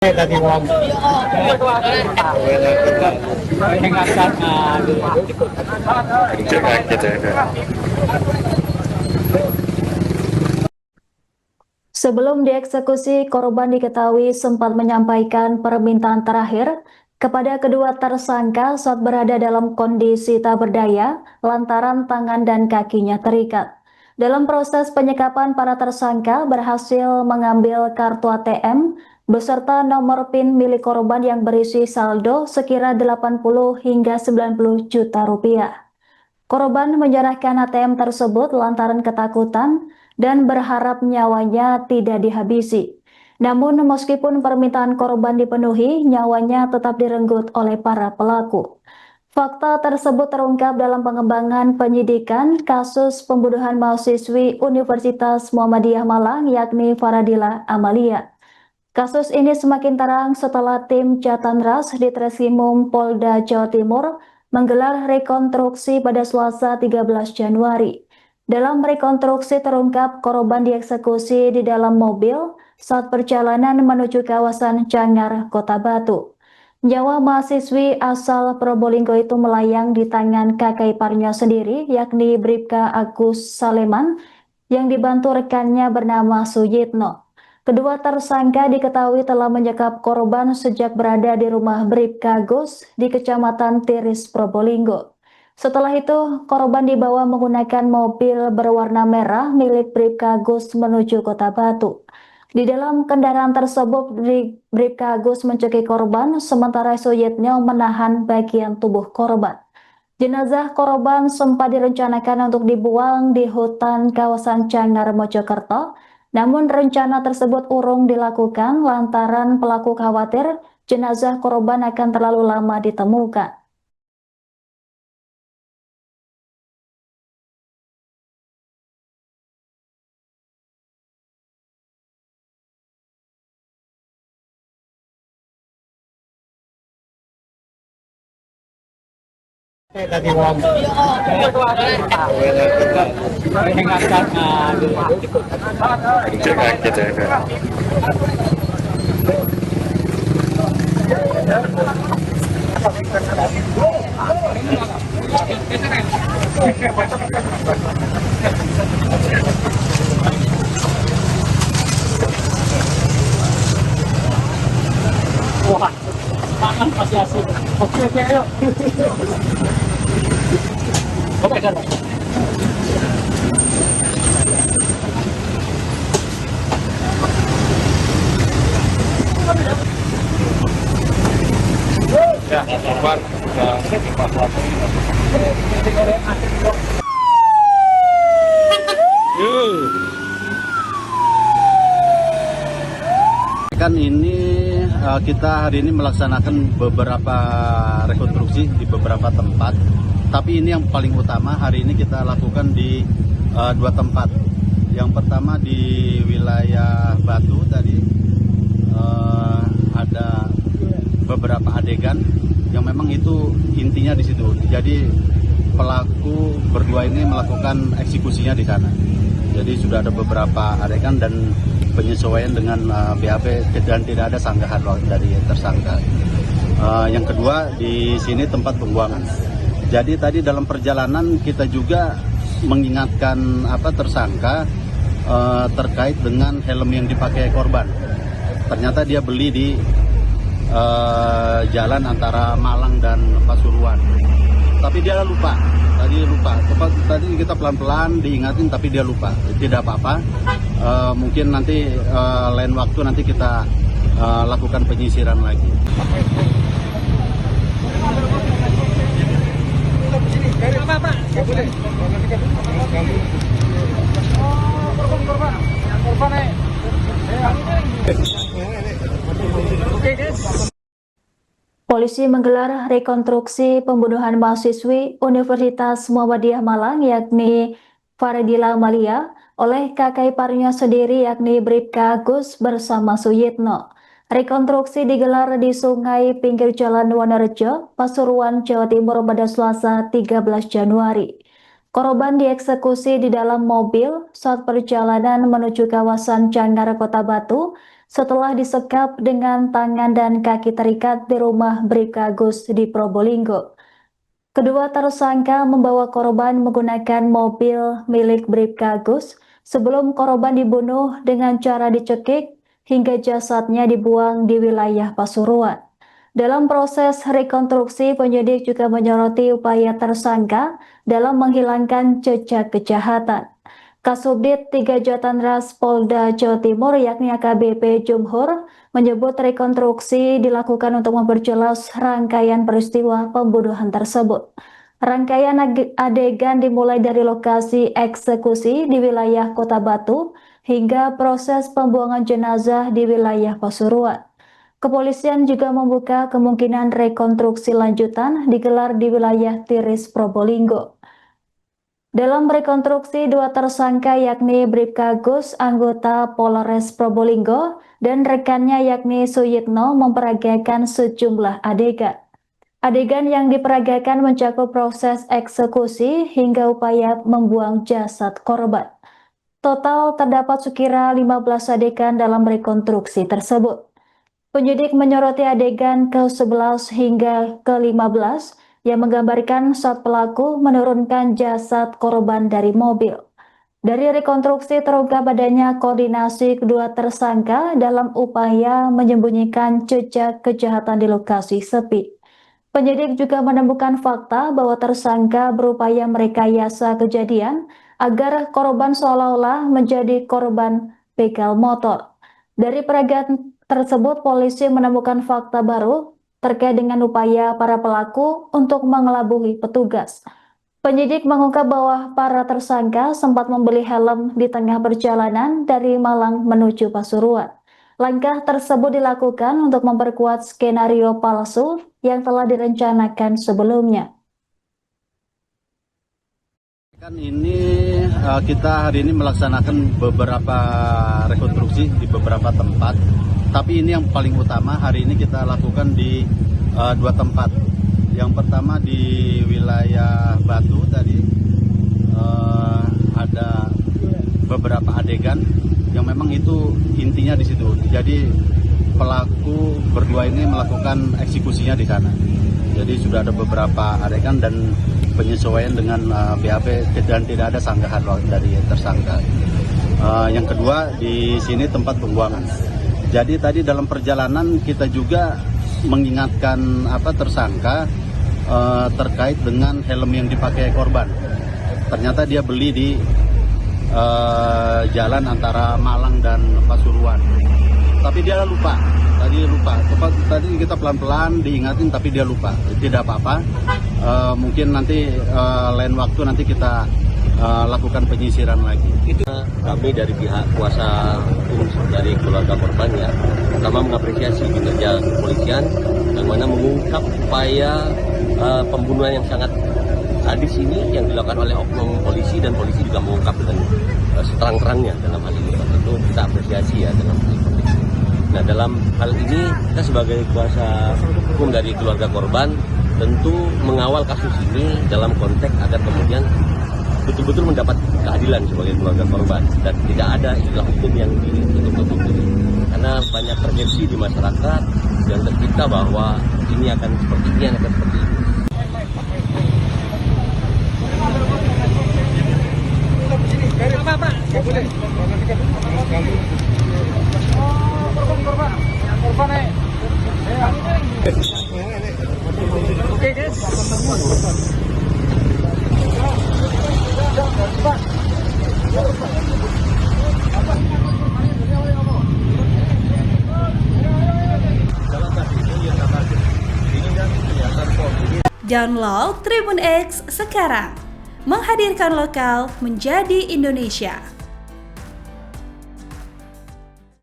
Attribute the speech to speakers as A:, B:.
A: Tadi mau
B: Sebelum dieksekusi, korban diketahui sempat menyampaikan permintaan terakhir kepada kedua tersangka saat berada dalam kondisi tak berdaya lantaran tangan dan kakinya terikat. Dalam proses penyekapan, para tersangka berhasil mengambil kartu ATM beserta nomor PIN milik korban yang berisi saldo sekira 80 hingga 90 juta rupiah. Korban menyerahkan ATM tersebut lantaran ketakutan dan berharap nyawanya tidak dihabisi. Namun meskipun permintaan korban dipenuhi, nyawanya tetap direnggut oleh para pelaku. Fakta tersebut terungkap dalam pengembangan penyidikan kasus pembunuhan mahasiswi Universitas Muhammadiyah Malang yakni Faradila Amalia. Kasus ini semakin terang setelah tim Catanras di Treskrimum Polda Jawa Timur menggelar rekonstruksi pada Selasa 13 Januari. Dalam rekonstruksi terungkap korban dieksekusi di dalam mobil saat perjalanan menuju kawasan Cangar, Kota Batu. Nyawa mahasiswi asal Probolinggo itu melayang di tangan kakak iparnya sendiri, yakni Bribka Agus Saleman, yang dibantu rekannya bernama Suyitno. Kedua tersangka diketahui telah menyekap korban sejak berada di rumah Bribka Gus di Kecamatan Tiris, Probolinggo. Setelah itu, korban dibawa menggunakan mobil berwarna merah milik Bribka Gus menuju Kota Batu. Di dalam kendaraan tersebut, Bribka Gus mencekik korban, sementara Suyitno menahan bagian tubuh korban. Jenazah korban sempat direncanakan untuk dibuang di hutan kawasan Cangar, Mojokerto, namun rencana tersebut urung dilakukan lantaran pelaku khawatir jenazah korban akan terlalu lama ditemukan.
A: tadi mau wah, tangan masih asik. Oke, ayo. Oke, jalan. Ya, korban sudah evakuasi.
C: Kan ini kita hari ini melaksanakan beberapa rekonstruksi di beberapa tempat, tapi ini yang paling utama hari ini kita lakukan di dua tempat. Yang pertama di wilayah Batu tadi ada beberapa adegan yang memang itu intinya di situ. Jadi pelaku berdua ini melakukan eksekusinya di sana. Jadi sudah ada beberapa adegan dan penyesuaian dengan BAP dan tidak ada sanggahan dari tersangka. Yang kedua di sini tempat pembuangan. Jadi tadi dalam perjalanan kita juga mengingatkan tersangka terkait dengan helm yang dipakai korban. Ternyata dia beli di jalan antara Malang dan Pasuruan. Tapi dia lupa. Tadi kita pelan-pelan diingatin, tapi dia lupa. Tidak apa-apa. Mungkin nanti lain waktu nanti kita lakukan penyisiran lagi.
B: Polisi menggelar rekonstruksi pembunuhan mahasiswi Universitas Muhammadiyah Malang yakni Faradila Amalia oleh kakak iparnya sendiri yakni Bribka Agus bersama Suyitno. Rekonstruksi digelar di Sungai Pinggir Jalan Wonorejo, Pasuruan, Jawa Timur pada Selasa 13 Januari. Korban dieksekusi di dalam mobil saat perjalanan menuju kawasan Cangar, Kota Batu, setelah disekap dengan tangan dan kaki terikat di rumah Bribka Gus di Probolinggo. Kedua tersangka membawa korban menggunakan mobil milik Bribka Gus sebelum korban dibunuh dengan cara dicekik hingga jasadnya dibuang di wilayah Pasuruan. Dalam proses rekonstruksi, penyidik juga menyoroti upaya tersangka dalam menghilangkan jejak kejahatan. Kasubdit 3 Jatanras Polda Jawa Timur yakni AKBP Jumhur menyebut rekonstruksi dilakukan untuk memperjelas rangkaian peristiwa pembunuhan tersebut. Rangkaian adegan dimulai dari lokasi eksekusi di wilayah Kota Batu hingga proses pembuangan jenazah di wilayah Pasuruan. Kepolisian juga membuka kemungkinan rekonstruksi lanjutan digelar di wilayah Tiris Probolinggo. Dalam rekonstruksi, dua tersangka yakni Bribka Gus, anggota Polres Probolinggo, dan rekannya yakni Suyitno memperagakan sejumlah adegan. Adegan yang diperagakan mencakup proses eksekusi hingga upaya membuang jasad korban. Total terdapat sekira 15 adegan dalam rekonstruksi tersebut. Penyidik menyoroti adegan ke-11 hingga ke-15 yang menggambarkan saat pelaku menurunkan jasad korban dari mobil. Dari rekonstruksi terungkap adanya koordinasi kedua tersangka dalam upaya menyembunyikan jejak kejahatan di lokasi sepi. Penyidik juga menemukan fakta bahwa tersangka berupaya merekayasa kejadian agar korban seolah-olah menjadi korban begal motor. Dari peragaan tersebut, polisi menemukan fakta baru terkait dengan upaya para pelaku untuk mengelabui petugas. Penyidik mengungkap bahwa para tersangka sempat membeli helm di tengah perjalanan dari Malang menuju Pasuruan. Langkah tersebut dilakukan untuk memperkuat skenario palsu yang telah direncanakan sebelumnya.
C: Kan ini kita hari ini melaksanakan beberapa rekonstruksi di beberapa tempat, tapi ini yang paling utama hari ini kita lakukan di 2 tempat. Yang pertama di wilayah Batu tadi ada beberapa adegan yang memang itu intinya di situ. Jadi pelaku berdua ini melakukan eksekusinya di sana. Jadi sudah ada beberapa adegan dan penyesuaian dengan BAP dan tidak ada sanggahan dari tersangka. Yang kedua di sini tempat pembuangan. Jadi tadi dalam perjalanan kita juga mengingatkan tersangka terkait dengan helm yang dipakai korban. Ternyata dia beli di jalan antara Malang dan Pasuruan. Tapi dia lupa. Tadi kita pelan-pelan diingatin, tapi dia lupa. Tidak apa-apa. Mungkin nanti lain waktu nanti kita lakukan penyisiran lagi.
D: Itu kami dari pihak kuasa hukum dari keluarga korban ya, pertama mengapresiasi kinerja kepolisian yang mana mengungkap upaya pembunuhan yang sangat sadis ini yang dilakukan oleh oknum polisi, dan polisi juga mengungkap dengan seterang-terangnya dalam hal ini. Tentu kita apresiasi ya dalam hal ini. Nah, dalam hal ini kita sebagai kuasa hukum dari keluarga korban tentu mengawal kasus ini dalam konteks agar kemudian betul-betul mendapat keadilan sebagai keluarga korban dan tidak ada istilah hukum yang ditutup-tutupi. Karena banyak persepsi di masyarakat yang tercipta bahwa ini akan seperti ini, akan seperti ini.
A: Oke guys.
E: Download Tribun X sekarang, menghadirkan lokal menjadi Indonesia.